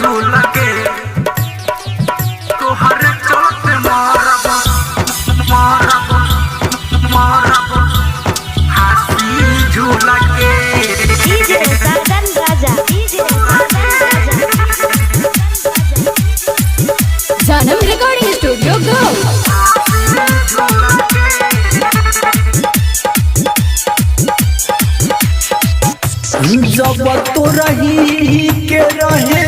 झूल के तोहरे चलते मारब मारब मारब हंसी झूल के डीजे साजन राजा जानम रिकॉर्डिंग स्टूडियो गो। जब तो रही के रहे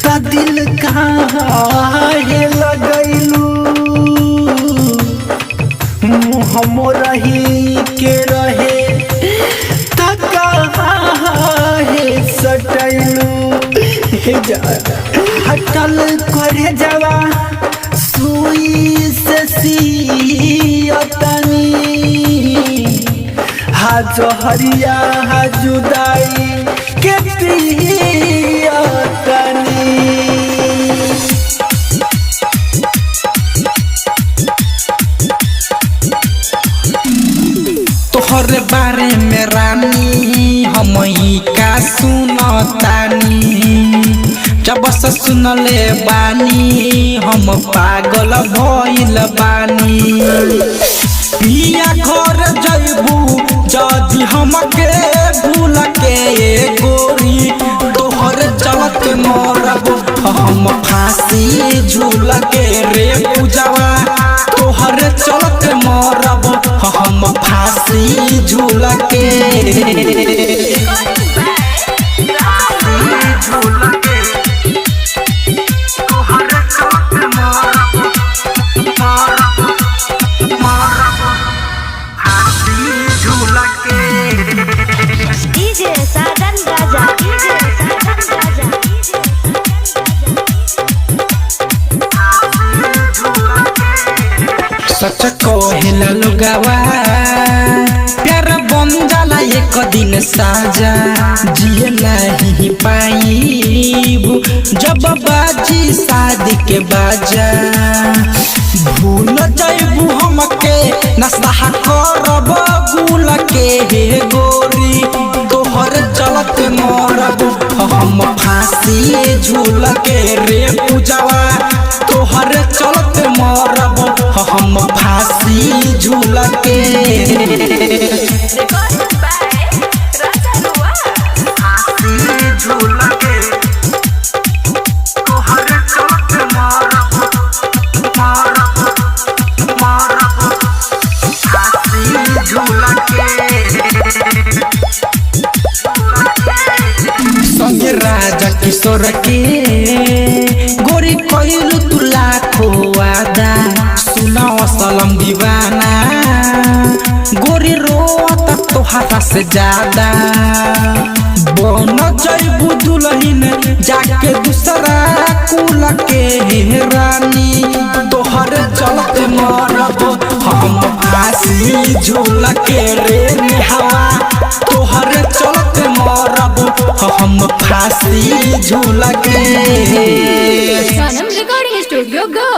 ता दिल काहे लगैलू हम रही के रहे ता काहे सटैलू हटल करे जवा सुई से सियतनी हरिया जुदाई के पियतनी तोहरे बारे में रानी हम का सुनतानी जब से सुनले बानी हम पागल भइल बानी पिया घर जइबू जदि हमके भूल के गोरी तोहर चलत मरब हम फांसी झूल के रे पूजवा तोहर चलत मरब हम फांसी झूल के डीजे साजन राजा सच कहेला लोगवा प्यार बन जाला एक दिन साजा जिए नहीं पाईब जब बाजी शादी के बाजा भूल जाइबू हमके नशा करब भूल के हे गोरी तोहर चलत मरब हम फांसी झूल के रे पूजवा तोहर चलत मरब हम फांसी झूल के संगे राजा किशोर के गोरी कइलू तू लाखो वादा सुनाओ सलम दीवाना गोरी रोत तोहरा से ज्यादा बन जइबू दुल्हन जाके दूसरा कुल के रानी तोहर चलत मरब हम फांसी झूल के रे निहावा तोहर चलत मरब हम फांसी झूल के जानम रिकॉर्डिंग स्टूडियो गो।